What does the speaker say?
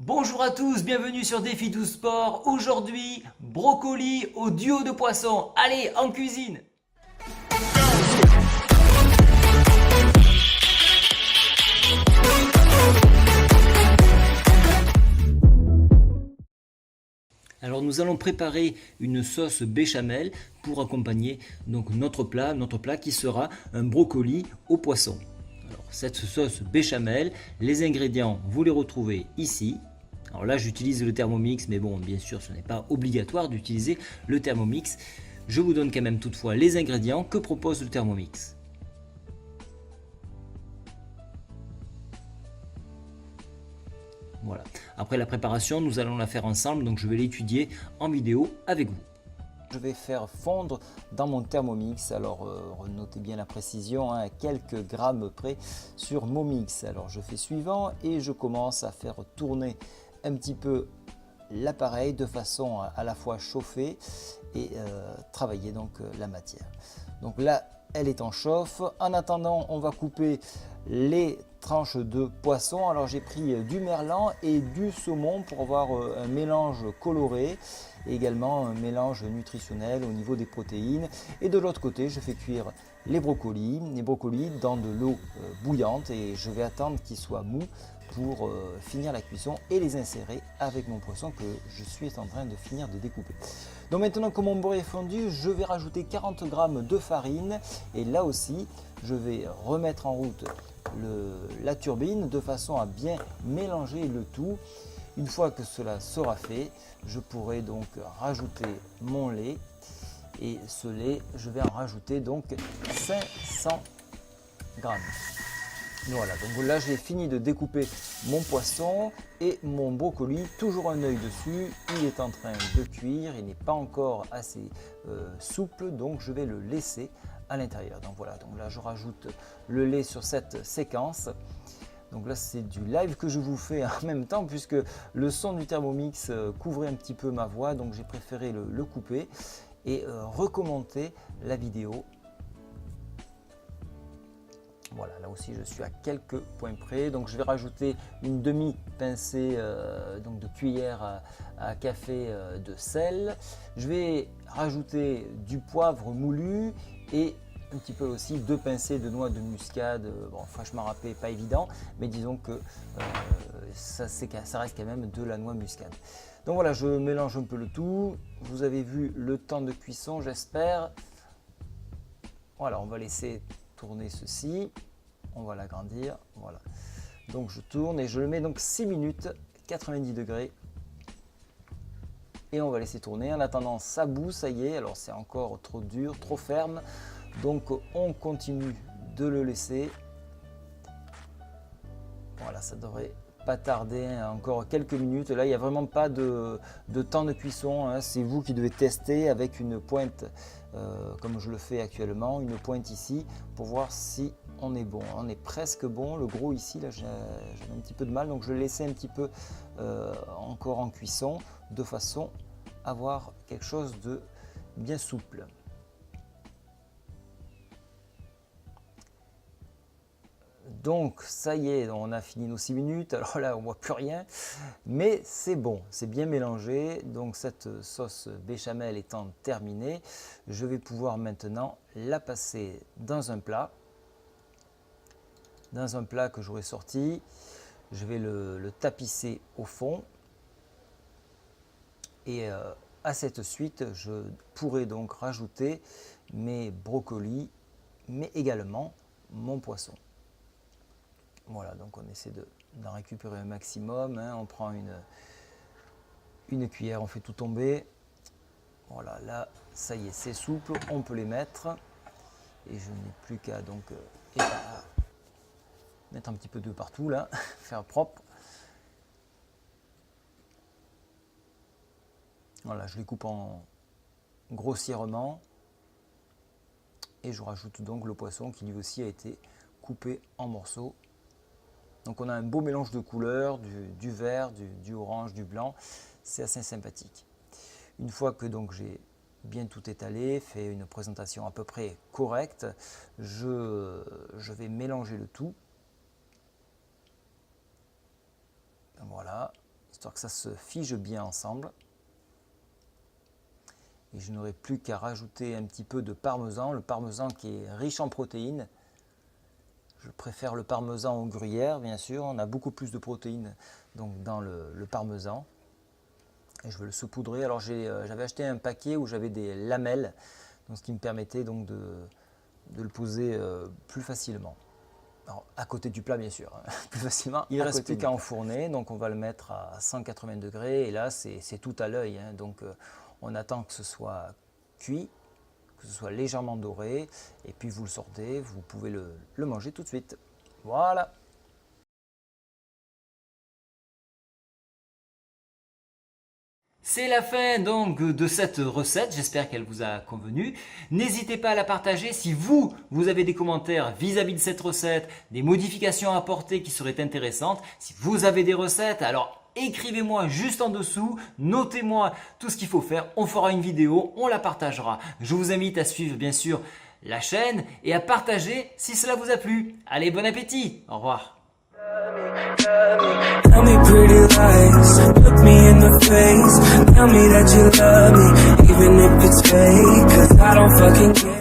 Bonjour à tous, bienvenue sur Défi 12 Sport. Aujourd'hui, brocoli au duo de poissons. Allez, en cuisine! Alors nous allons préparer une sauce béchamel pour accompagner donc notre plat qui sera un brocoli au poisson. Alors cette sauce béchamel, les ingrédients, vous les retrouvez ici. Alors là j'utilise le Thermomix, mais bon bien sûr ce n'est pas obligatoire d'utiliser le Thermomix. Je vous donne quand même toutefois les ingrédients que propose le Thermomix. Voilà. Après la préparation, nous allons la faire ensemble, donc je vais l'étudier en vidéo avec vous. Je vais faire fondre dans mon Thermomix, alors notez bien la précision, à quelques grammes près sur Momix. Alors je fais suivant et je commence à faire tourner un petit peu l'appareil de façon à la fois chauffer et travailler donc la matière. Donc là elle est en chauffe. En attendant on va couper les tranches de poisson. Alors j'ai pris du merlan et du saumon pour avoir un mélange coloré et également un mélange nutritionnel au niveau des protéines. Et de l'autre côté je fais cuire les brocolis dans de l'eau bouillante et je vais attendre qu'ils soient mous pour finir la cuisson et les insérer avec mon poisson que je suis en train de finir de découper. Donc maintenant que mon beurre est fondu, je vais rajouter 40 g de farine et là aussi je vais remettre en route la turbine de façon à bien mélanger le tout. Une fois que cela sera fait, je pourrai donc rajouter mon lait et ce lait je vais en rajouter donc 500 g. Voilà, donc là j'ai fini de découper mon poisson et mon brocoli, toujours un œil dessus, il est en train de cuire, il n'est pas encore assez souple, donc je vais le laisser à l'intérieur. Donc voilà, donc là je rajoute le lait sur cette séquence. Donc là c'est du live que je vous fais en même temps puisque le son du Thermomix couvrait un petit peu ma voix, donc j'ai préféré le couper et recommenter la vidéo. Voilà, là aussi je suis à quelques points près, donc je vais rajouter une demi-pincée de cuillère à café de sel. Je vais rajouter du poivre moulu et un petit peu aussi 2 pincées de noix de muscade. Bon, franchement râpé, pas évident, mais disons que ça reste quand même de la noix muscade. Donc voilà, je mélange un peu le tout. Vous avez vu le temps de cuisson, j'espère. Voilà, on va laisser tourner ceci, on va l'agrandir, voilà. Donc je tourne et je le mets donc 6 minutes, 90 degrés. Et on va laisser tourner. En attendant, ça bout, ça y est, alors c'est encore trop dur, trop ferme. Donc on continue de le laisser. Voilà, ça devrait pas tarder, encore quelques minutes. Là, il n'y a vraiment pas de temps de cuisson, hein. C'est vous qui devez tester avec une pointe, comme je le fais actuellement, une pointe ici, pour voir si on est bon. On est presque bon. Le gros ici, là, j'ai un petit peu de mal, donc je le laissais un petit peu encore en cuisson, de façon à avoir quelque chose de bien souple. Donc ça y est, on a fini nos 6 minutes, alors là on voit plus rien, mais c'est bon, c'est bien mélangé. Donc cette sauce béchamel étant terminée, je vais pouvoir maintenant la passer dans un plat que j'aurai sorti. Je vais le tapisser au fond et à cette suite je pourrai donc rajouter mes brocolis, mais également mon poisson. Voilà, donc on essaie d'en récupérer un maximum, hein. On prend une cuillère, on fait tout tomber. Voilà, là, ça y est, c'est souple, on peut les mettre. Et je n'ai plus qu'à donc mettre un petit peu de partout, là, faire propre. Voilà, je les coupe en grossièrement. Et je rajoute donc le poisson qui lui aussi a été coupé en morceaux. Donc on a un beau mélange de couleurs, du vert, du orange, du blanc, c'est assez sympathique. Une fois que donc j'ai bien tout étalé, fait une présentation à peu près correcte, je vais mélanger le tout. Voilà, histoire que ça se fige bien ensemble. Et je n'aurai plus qu'à rajouter un petit peu de parmesan, le parmesan qui est riche en protéines. Je préfère le parmesan au gruyère, bien sûr, on a beaucoup plus de protéines donc, dans le parmesan. Et je vais le saupoudrer. Alors j'avais acheté un paquet où j'avais des lamelles, donc, ce qui me permettait donc de le poser plus facilement. Alors, à côté du plat, bien sûr, hein, plus facilement. Il ne reste plus qu'à enfourner, donc on va le mettre à 180 degrés. Et là, c'est tout à l'œil, hein, donc on attend que ce soit cuit, que ce soit légèrement doré, et puis vous le sortez, vous pouvez le manger tout de suite. Voilà. C'est la fin donc de cette recette, j'espère qu'elle vous a convenu. N'hésitez pas à la partager si vous avez des commentaires vis-à-vis de cette recette, des modifications à apporter qui seraient intéressantes. Si vous avez des recettes, alors écrivez-moi juste en dessous, notez-moi tout ce qu'il faut faire, on fera une vidéo, on la partagera. Je vous invite à suivre bien sûr la chaîne et à partager si cela vous a plu. Allez, bon appétit, au revoir. Tell me pretty lies, look me in the face. Tell me that you love me, even if it's fake, 'cause I don't fucking care.